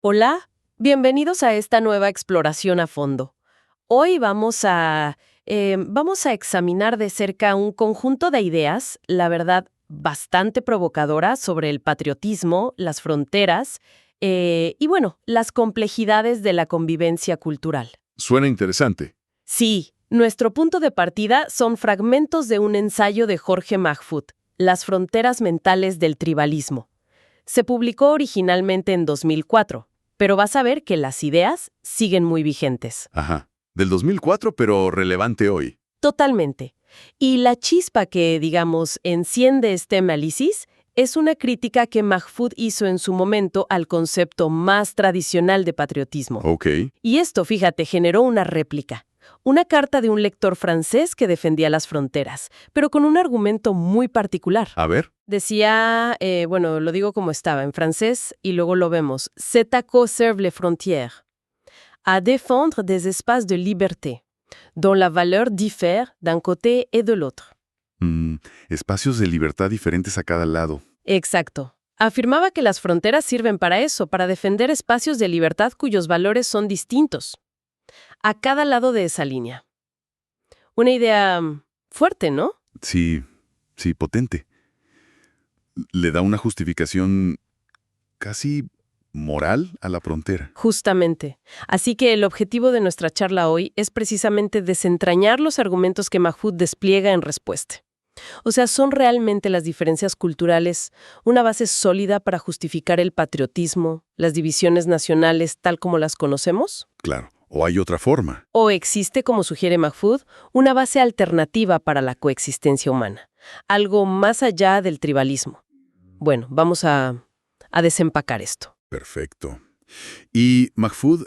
Hola, bienvenidos a esta nueva exploración a fondo. Hoy vamos a examinar de cerca un conjunto de ideas, la verdad, bastante provocadoras sobre el patriotismo, las fronteras y, bueno, las complejidades de la convivencia cultural. Suena interesante. Sí, nuestro punto de partida son fragmentos de un ensayo de Jorge Mahfoud, Las fronteras mentales del tribalismo. Se publicó originalmente en 2004, pero vas a ver que las ideas siguen muy vigentes. Ajá. Del 2004, pero relevante hoy. Totalmente. Y la chispa que, digamos, enciende este análisis es una crítica que Mahfoud hizo en su momento al concepto más tradicional de patriotismo. Ok. Y esto, fíjate, generó una réplica. Una carta de un lector francés que defendía las fronteras, pero con un argumento muy particular. A ver. Decía, lo digo como estaba en francés y luego lo vemos. C'est à conserver les frontières, à défendre des espaces de liberté, dont la valeur diffère d'un côté et de l'autre. Espacios de libertad diferentes a cada lado. Exacto. Afirmaba que las fronteras sirven para eso, para defender espacios de libertad cuyos valores son distintos, a cada lado de esa línea. Una idea fuerte, ¿no? Sí, potente. Le da una justificación casi moral a la frontera. Justamente. Así que el objetivo de nuestra charla hoy es precisamente desentrañar los argumentos que Mahfoud despliega en respuesta. O sea, ¿son realmente las diferencias culturales una base sólida para justificar el patriotismo, las divisiones nacionales tal como las conocemos? Claro. ¿O hay otra forma? ¿O existe, como sugiere Mahfoud, una base alternativa para la coexistencia humana? Algo más allá del tribalismo. Bueno, vamos a desempacar esto. Perfecto. Y Mahfoud,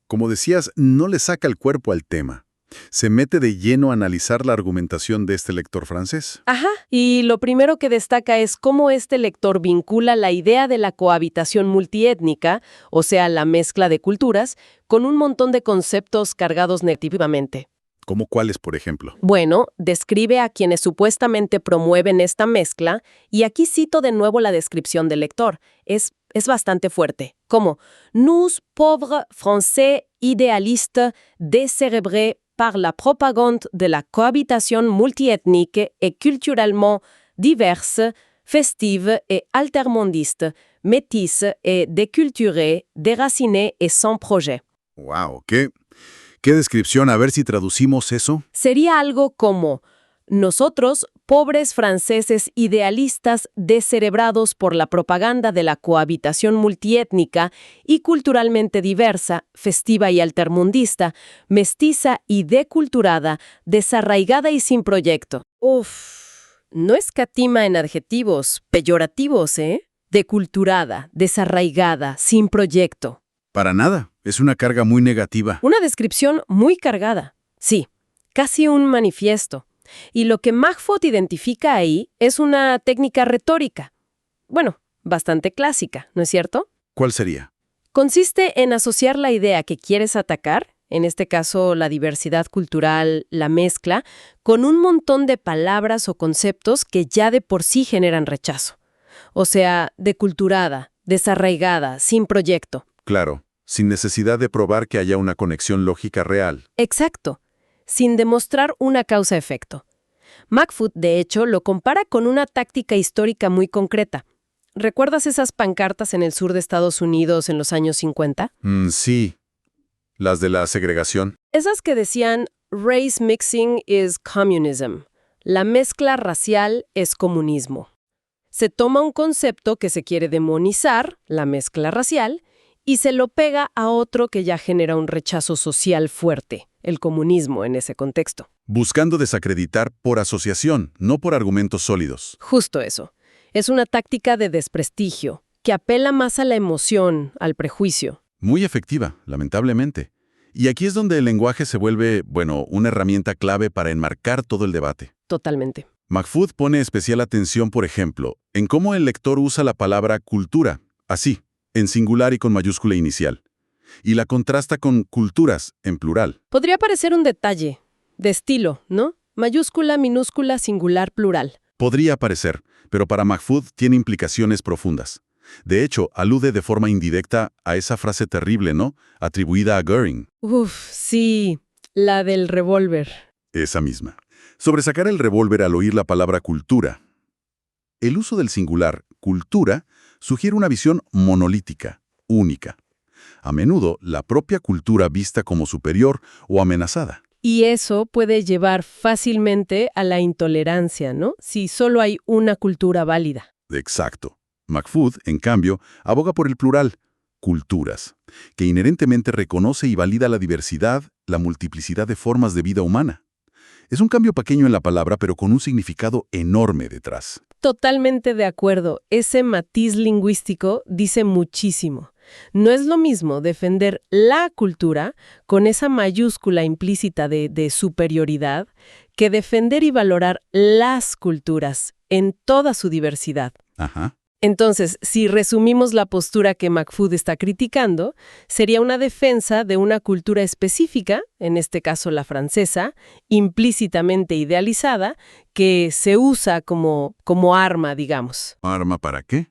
como decías, no le saca el cuerpo al tema. Se mete de lleno a analizar la argumentación de este lector francés. Ajá. Y lo primero que destaca es cómo este lector vincula la idea de la cohabitación multiétnica, o sea, la mezcla de culturas, con un montón de conceptos cargados negativamente. ¿Cómo cuáles, por ejemplo? Bueno, describe a quienes supuestamente promueven esta mezcla, y aquí cito de nuevo la descripción del lector. Es bastante fuerte. Como, nous, pauvres français idéalistes, décérébrés par la propagande de la cohabitation multiethnique et culturellement diverse, festive et altermondiste, métisse et déculturée, déracinée et sans projet. ¡Wow! ¿Qué descripción? A ver si traducimos eso. Sería algo como: nosotros, pobres franceses idealistas descerebrados por la propaganda de la cohabitación multiétnica y culturalmente diversa, festiva y altermundista, mestiza y deculturada, desarraigada y sin proyecto. Uf, no escatima en adjetivos peyorativos, ¿eh? Deculturada, desarraigada, sin proyecto. Para nada. Es una carga muy negativa. Una descripción muy cargada. Sí, casi un manifiesto. Y lo que Mahfoud identifica ahí es una técnica retórica. Bueno, bastante clásica, ¿no es cierto? ¿Cuál sería? Consiste en asociar la idea que quieres atacar, en este caso la diversidad cultural, la mezcla, con un montón de palabras o conceptos que ya de por sí generan rechazo. O sea, deculturada, desarraigada, sin proyecto. Claro, sin necesidad de probar que haya una conexión lógica real. Exacto, sin demostrar una causa-efecto. Mahfoud, de hecho, lo compara con una táctica histórica muy concreta. ¿Recuerdas esas pancartas en el sur de Estados Unidos en los años 50? Sí. Las de la segregación. Esas que decían, race mixing is communism. La mezcla racial es comunismo. Se toma un concepto que se quiere demonizar, la mezcla racial, y se lo pega a otro que ya genera un rechazo social fuerte, el comunismo en ese contexto. Buscando desacreditar por asociación, no por argumentos sólidos. Justo eso. Es una táctica de desprestigio, que apela más a la emoción, al prejuicio. Muy efectiva, lamentablemente. Y aquí es donde el lenguaje se vuelve, una herramienta clave para enmarcar todo el debate. Totalmente. Mahfoud pone especial atención, por ejemplo, en cómo el lector usa la palabra cultura, así, en singular y con mayúscula inicial, y la contrasta con culturas, en plural. Podría parecer un detalle, de estilo, ¿no? Mayúscula, minúscula, singular, plural. Podría parecer, pero para Mahfoud tiene implicaciones profundas. De hecho, alude de forma indirecta a esa frase terrible, ¿no? Atribuida a Göring. Uf, sí, la del revólver. Esa misma. Sobre sacar el revólver al oír la palabra cultura. El uso del singular, cultura, sugiere una visión monolítica, única. A menudo, la propia cultura vista como superior o amenazada. Y eso puede llevar fácilmente a la intolerancia, ¿no? Si solo hay una cultura válida. Exacto. Mahfoud, en cambio, aboga por el plural, culturas, que inherentemente reconoce y valida la diversidad, la multiplicidad de formas de vida humana. Es un cambio pequeño en la palabra, pero con un significado enorme detrás. Totalmente de acuerdo. Ese matiz lingüístico dice muchísimo. No es lo mismo defender la cultura con esa mayúscula implícita de superioridad que defender y valorar las culturas en toda su diversidad. Ajá. Entonces, si resumimos la postura que Mahfoud está criticando, sería una defensa de una cultura específica, en este caso la francesa, implícitamente idealizada, que se usa como arma, digamos. ¿Arma para qué?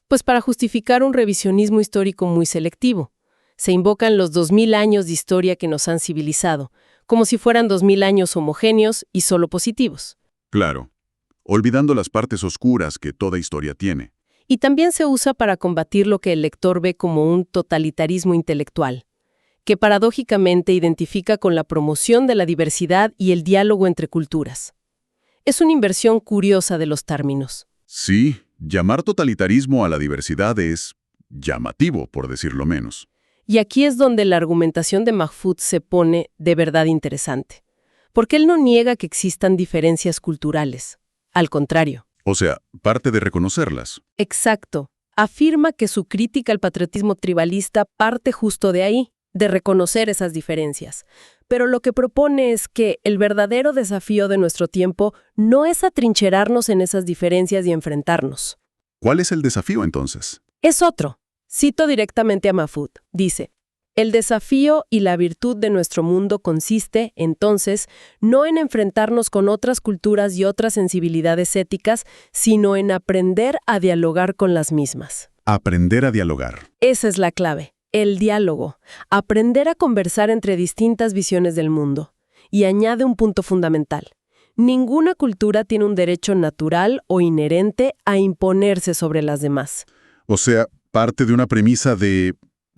Pues para justificar un revisionismo histórico muy selectivo. Se invocan los 2000 años de historia que nos han civilizado, como si fueran 2000 años homogéneos y solo positivos. Claro. Olvidando las partes oscuras que toda historia tiene. Y también se usa para combatir lo que el lector ve como un totalitarismo intelectual, que paradójicamente identifica con la promoción de la diversidad y el diálogo entre culturas. Es una inversión curiosa de los términos. Sí, llamar totalitarismo a la diversidad es llamativo, por decirlo menos. Y aquí es donde la argumentación de Mahfoud se pone de verdad interesante, porque él no niega que existan diferencias culturales. Al contrario. O sea, parte de reconocerlas. Exacto. Afirma que su crítica al patriotismo tribalista parte justo de ahí, de reconocer esas diferencias. Pero lo que propone es que el verdadero desafío de nuestro tiempo no es atrincherarnos en esas diferencias y enfrentarnos. ¿Cuál es el desafío entonces? Es otro. Cito directamente a Mahfoud. Dice: el desafío y la virtud de nuestro mundo consiste, entonces, no en enfrentarnos con otras culturas y otras sensibilidades éticas, sino en aprender a dialogar con las mismas. Aprender a dialogar. Esa es la clave, el diálogo. Aprender a conversar entre distintas visiones del mundo. Y añade un punto fundamental. Ninguna cultura tiene un derecho natural o inherente a imponerse sobre las demás. O sea, parte de una premisa de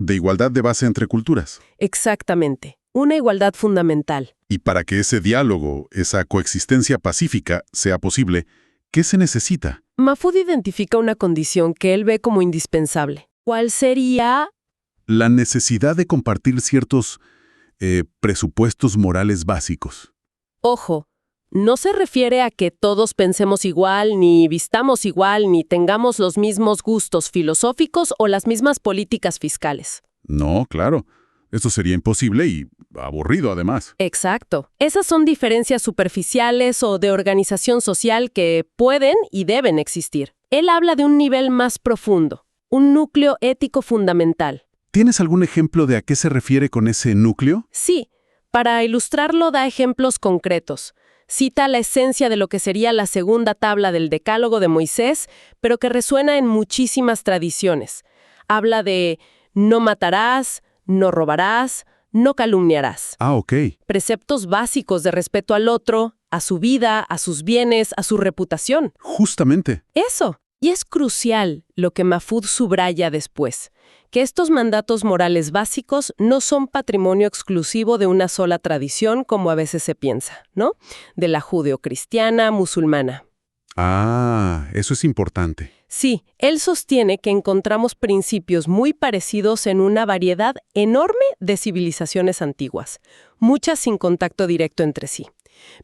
igualdad de base entre culturas. Exactamente. Una igualdad fundamental. Y para que ese diálogo, esa coexistencia pacífica sea posible, ¿qué se necesita? Mahfoud identifica una condición que él ve como indispensable. ¿Cuál sería? La necesidad de compartir ciertos presupuestos morales básicos. Ojo, no se refiere a que todos pensemos igual, ni vistamos igual, ni tengamos los mismos gustos filosóficos o las mismas políticas fiscales. No, claro. Esto sería imposible y aburrido además. Exacto. Esas son diferencias superficiales o de organización social que pueden y deben existir. Él habla de un nivel más profundo, un núcleo ético fundamental. ¿Tienes algún ejemplo de a qué se refiere con ese núcleo? Sí, para ilustrarlo da ejemplos concretos. Cita la esencia de lo que sería la segunda tabla del Decálogo de Moisés, pero que resuena en muchísimas tradiciones. Habla de no matarás, no robarás, no calumniarás. Ah, ok. Preceptos básicos de respeto al otro, a su vida, a sus bienes, a su reputación. Justamente. Eso. Y es crucial lo que Mahfoud subraya después, que estos mandatos morales básicos no son patrimonio exclusivo de una sola tradición, como a veces se piensa, ¿no? De la judeocristiana, musulmana. Ah, eso es importante. Sí, él sostiene que encontramos principios muy parecidos en una variedad enorme de civilizaciones antiguas, muchas sin contacto directo entre sí.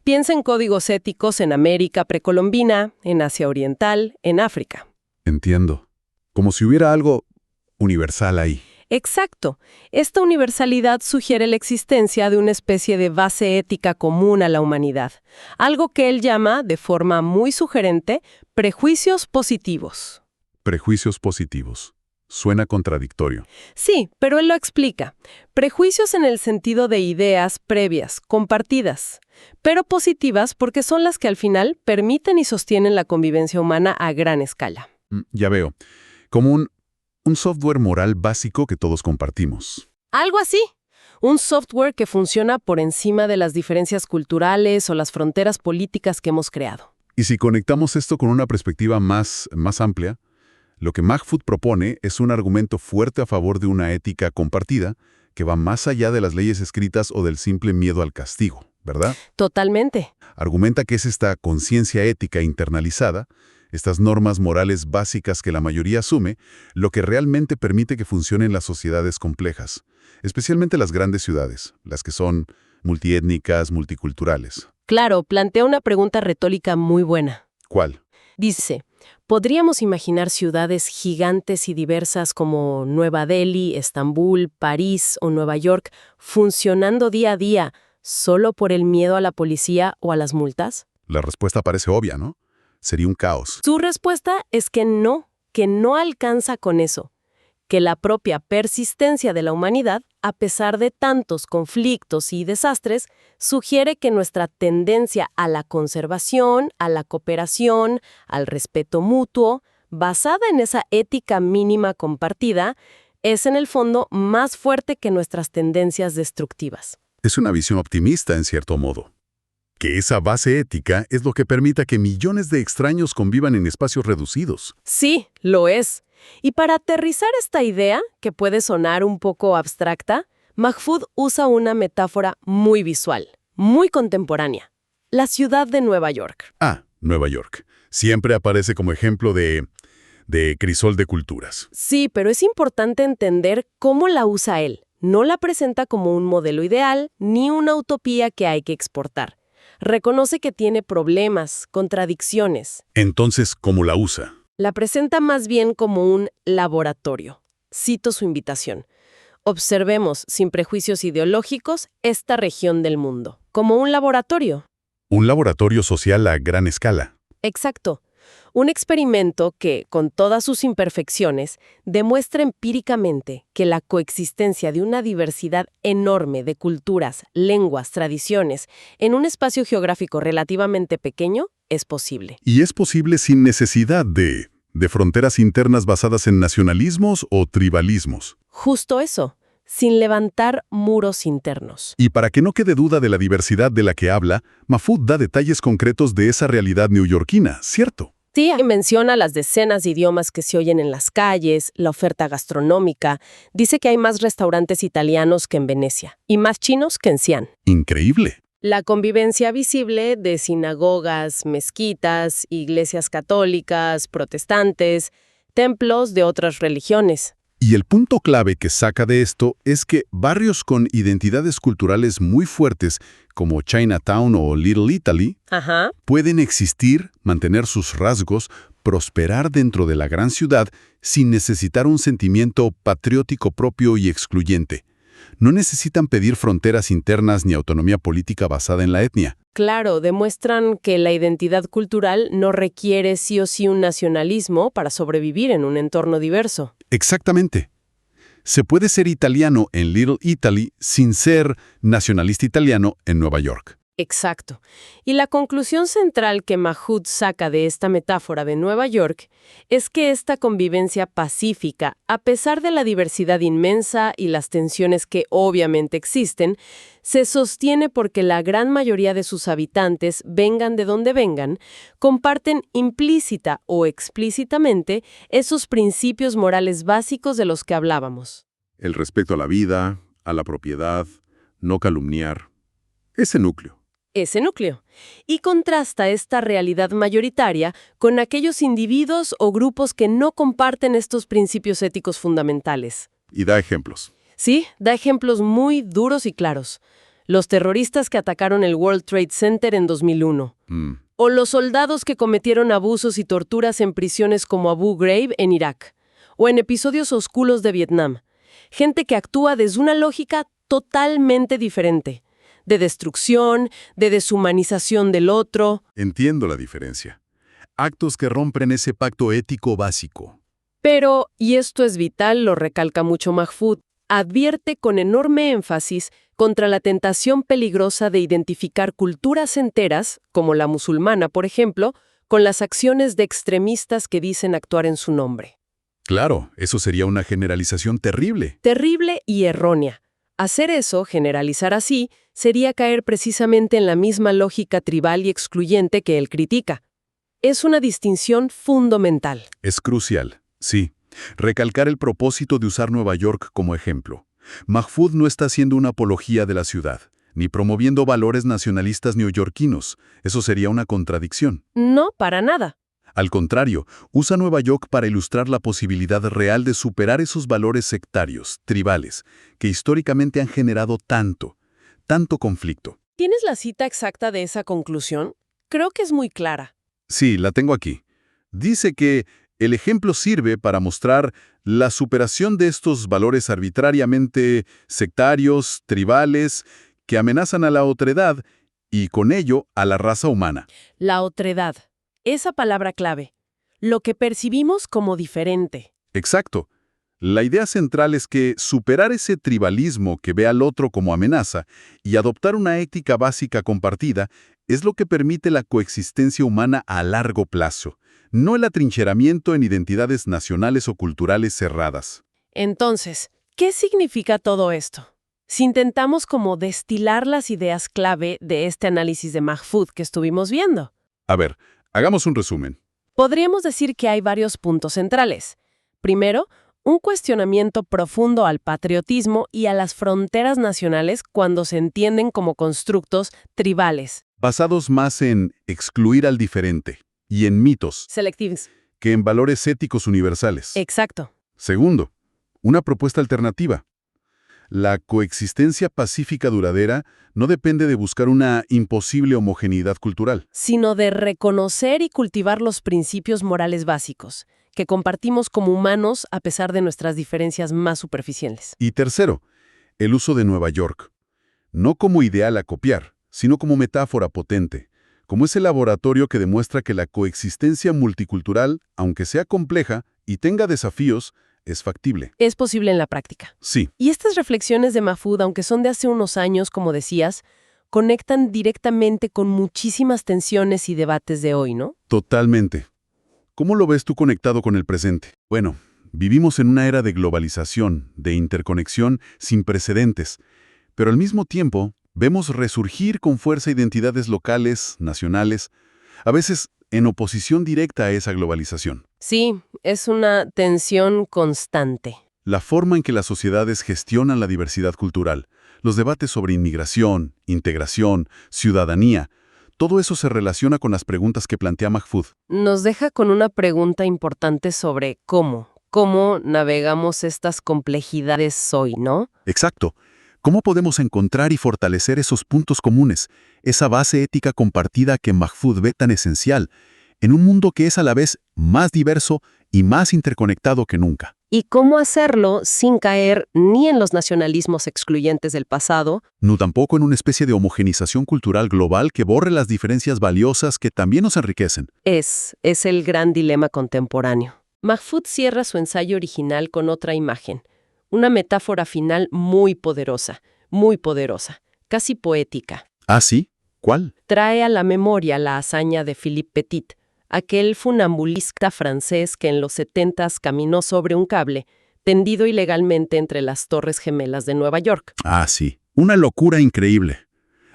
Piensa en códigos éticos en América precolombina, en Asia Oriental, en África. Entiendo. Como si hubiera algo universal ahí. Exacto. Esta universalidad sugiere la existencia de una especie de base ética común a la humanidad, algo que él llama, de forma muy sugerente, prejuicios positivos. Prejuicios positivos. Suena contradictorio. Sí, pero él lo explica. Prejuicios en el sentido de ideas previas, compartidas, pero positivas porque son las que al final permiten y sostienen la convivencia humana a gran escala. Ya veo. Como un Un software moral básico que todos compartimos. Algo así. Un software que funciona por encima de las diferencias culturales o las fronteras políticas que hemos creado. Y si conectamos esto con una perspectiva más amplia, lo que Mahfoud propone es un argumento fuerte a favor de una ética compartida que va más allá de las leyes escritas o del simple miedo al castigo, ¿verdad? Totalmente. Argumenta que es esta conciencia ética internalizada, estas normas morales básicas que la mayoría asume, lo que realmente permite que funcionen las sociedades complejas, especialmente las grandes ciudades, las que son multiétnicas, multiculturales. Claro, plantea una pregunta retórica muy buena. ¿Cuál? Dice, ¿podríamos imaginar ciudades gigantes y diversas como Nueva Delhi, Estambul, París o Nueva York funcionando día a día solo por el miedo a la policía o a las multas? La respuesta parece obvia, ¿no? Sería un caos. Su respuesta es que no alcanza con eso, que la propia persistencia de la humanidad, a pesar de tantos conflictos y desastres, sugiere que nuestra tendencia a la conservación, a la cooperación, al respeto mutuo, basada en esa ética mínima compartida, es en el fondo más fuerte que nuestras tendencias destructivas. Es una visión optimista, en cierto modo. Que esa base ética es lo que permita que millones de extraños convivan en espacios reducidos. Sí, lo es. Y para aterrizar esta idea, que puede sonar un poco abstracta, Mahfoud usa una metáfora muy visual, muy contemporánea: la ciudad de Nueva York. Nueva York. Siempre aparece como ejemplo de crisol de culturas. Sí, pero es importante entender cómo la usa él. No la presenta como un modelo ideal ni una utopía que hay que exportar. Reconoce que tiene problemas, contradicciones. Entonces, ¿cómo la usa? La presenta más bien como un laboratorio. Cito su invitación. Observemos, sin prejuicios ideológicos, esta región del mundo. Como un laboratorio. Un laboratorio social a gran escala. Exacto. Un experimento que, con todas sus imperfecciones, demuestra empíricamente que la coexistencia de una diversidad enorme de culturas, lenguas, tradiciones, en un espacio geográfico relativamente pequeño, es posible. Y es posible sin necesidad de fronteras internas basadas en nacionalismos o tribalismos. Justo eso, sin levantar muros internos. Y para que no quede duda de la diversidad de la que habla, Mahfoud da detalles concretos de esa realidad neoyorquina, ¿cierto? Sí, menciona las decenas de idiomas que se oyen en las calles, la oferta gastronómica. Dice que hay más restaurantes italianos que en Venecia y más chinos que en Xi'an. Increíble. La convivencia visible de sinagogas, mezquitas, iglesias católicas, protestantes, templos de otras religiones. Y el punto clave que saca de esto es que barrios con identidades culturales muy fuertes, como Chinatown o Little Italy, pueden existir, mantener sus rasgos, prosperar dentro de la gran ciudad sin necesitar un sentimiento patriótico propio y excluyente. No necesitan pedir fronteras internas ni autonomía política basada en la etnia. Claro, demuestran que la identidad cultural no requiere sí o sí un nacionalismo para sobrevivir en un entorno diverso. Exactamente. Se puede ser italiano en Little Italy sin ser nacionalista italiano en Nueva York. Exacto. Y la conclusión central que Mahfoud saca de esta metáfora de Nueva York es que esta convivencia pacífica, a pesar de la diversidad inmensa y las tensiones que obviamente existen, se sostiene porque la gran mayoría de sus habitantes, vengan de donde vengan, comparten implícita o explícitamente esos principios morales básicos de los que hablábamos. El respeto a la vida, a la propiedad, no calumniar. Ese núcleo. Y contrasta esta realidad mayoritaria con aquellos individuos o grupos que no comparten estos principios éticos fundamentales. Y da ejemplos. Sí, da ejemplos muy duros y claros. Los terroristas que atacaron el World Trade Center en 2001. O los soldados que cometieron abusos y torturas en prisiones como Abu Ghraib en Irak. O en episodios oscuros de Vietnam. Gente que actúa desde una lógica totalmente diferente. De destrucción, de deshumanización del otro. Entiendo la diferencia. Actos que rompen ese pacto ético básico. Pero, y esto es vital, lo recalca mucho Mahfoud, advierte con enorme énfasis contra la tentación peligrosa de identificar culturas enteras, como la musulmana, por ejemplo, con las acciones de extremistas que dicen actuar en su nombre. Claro, eso sería una generalización terrible. Terrible y errónea. Hacer eso, generalizar así, sería caer precisamente en la misma lógica tribal y excluyente que él critica. Es una distinción fundamental. Es crucial, sí. Recalcar el propósito de usar Nueva York como ejemplo. Mahfoud no está haciendo una apología de la ciudad, ni promoviendo valores nacionalistas neoyorquinos. Eso sería una contradicción. No, para nada. Al contrario, usa Nueva York para ilustrar la posibilidad real de superar esos valores sectarios, tribales, que históricamente han generado tanto conflicto. ¿Tienes la cita exacta de esa conclusión? Creo que es muy clara. Sí, la tengo aquí. Dice que el ejemplo sirve para mostrar la superación de estos valores arbitrariamente sectarios, tribales, que amenazan a la otredad y con ello a la raza humana. La otredad. Esa palabra clave. Lo que percibimos como diferente. Exacto. La idea central es que superar ese tribalismo que ve al otro como amenaza y adoptar una ética básica compartida es lo que permite la coexistencia humana a largo plazo, no el atrincheramiento en identidades nacionales o culturales cerradas. Entonces, ¿qué significa todo esto? Si intentamos como destilar las ideas clave de este análisis de Mahfoud que estuvimos viendo. A ver, hagamos un resumen. Podríamos decir que hay varios puntos centrales. Primero, un cuestionamiento profundo al patriotismo y a las fronteras nacionales cuando se entienden como constructos tribales. Basados más en excluir al diferente y en mitos Selectives. que en valores éticos universales. Exacto. Segundo, una propuesta alternativa. La coexistencia pacífica duradera no depende de buscar una imposible homogeneidad cultural. Sino de reconocer y cultivar los principios morales básicos, que compartimos como humanos a pesar de nuestras diferencias más superficiales. Y tercero, el uso de Nueva York. No como ideal a copiar, sino como metáfora potente, como ese laboratorio que demuestra que la coexistencia multicultural, aunque sea compleja y tenga desafíos, es factible. Es posible en la práctica. Sí, Y estas reflexiones de Mahfoud, aunque son de hace unos años, como decías, conectan directamente con muchísimas tensiones y debates de hoy, ¿no? totalmente. ¿Cómo lo ves tú conectado con el presente? Bueno, vivimos en una era de globalización, de interconexión sin precedentes, pero al mismo tiempo vemos resurgir con fuerza identidades locales, nacionales, a veces en oposición directa a esa globalización. Sí, es una tensión constante. La forma en que las sociedades gestionan la diversidad cultural, los debates sobre inmigración, integración, ciudadanía, todo eso se relaciona con las preguntas que plantea Mahfoud. Nos deja con una pregunta importante sobre cómo navegamos estas complejidades hoy, ¿no? Exacto. ¿Cómo podemos encontrar y fortalecer esos puntos comunes, esa base ética compartida que Mahfoud ve tan esencial, en un mundo que es a la vez más diverso y más interconectado que nunca? Y cómo hacerlo sin caer ni en los nacionalismos excluyentes del pasado, No tampoco en una especie de homogenización cultural global que borre las diferencias valiosas que también nos enriquecen. es el gran dilema contemporáneo. Mahfoud cierra su ensayo original con otra imagen, una metáfora final muy poderosa, casi poética. ¿Ah, sí? ¿Cuál? Trae a la memoria la hazaña de Philippe Petit, aquel funambulista francés que en los 70s caminó sobre un cable, tendido ilegalmente entre las Torres Gemelas de Nueva York. Ah, sí. Una locura increíble.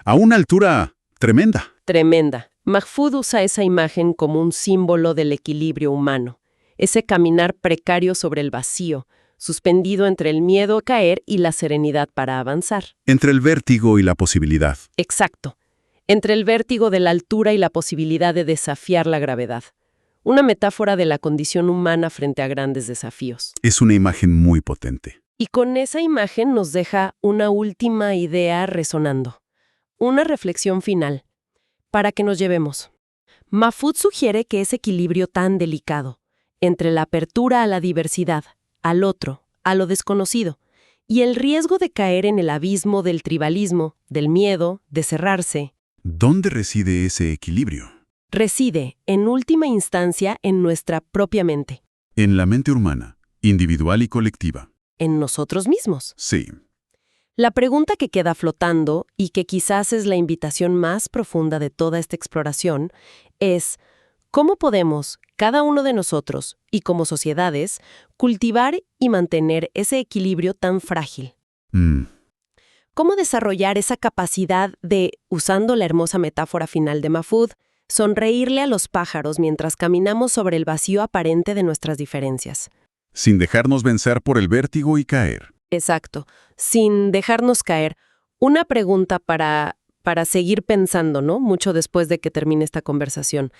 A una altura tremenda. Tremenda. Mahfoud usa esa imagen como un símbolo del equilibrio humano, ese caminar precario sobre el vacío, suspendido entre el miedo a caer y la serenidad para avanzar. Entre el vértigo y la posibilidad. Exacto. Entre el vértigo de la altura y la posibilidad de desafiar la gravedad. Una metáfora de la condición humana frente a grandes desafíos. Es una imagen muy potente. Y con esa imagen nos deja una última idea resonando. Una reflexión final, para que nos llevemos. Mahfoud sugiere que ese equilibrio tan delicado, entre la apertura a la diversidad, al otro, a lo desconocido, y el riesgo de caer en el abismo del tribalismo, del miedo, de cerrarse, ¿Dónde reside ese equilibrio? reside, en última instancia, en nuestra propia mente, En la mente humana, individual y colectiva. en nosotros mismos. Sí. La pregunta que queda flotando, y que quizás es la invitación más profunda de toda esta exploración, es ¿cómo podemos, cada uno de nosotros, y como sociedades, cultivar y mantener ese equilibrio tan frágil. ¿Cómo desarrollar esa capacidad de, usando la hermosa metáfora final de Mahfoud, sonreírle a los pájaros mientras caminamos sobre el vacío aparente de nuestras diferencias? Sin dejarnos vencer por el vértigo y caer. Exacto, sin dejarnos caer. Una pregunta para seguir pensando, ¿no? Mucho después de que termine esta conversación.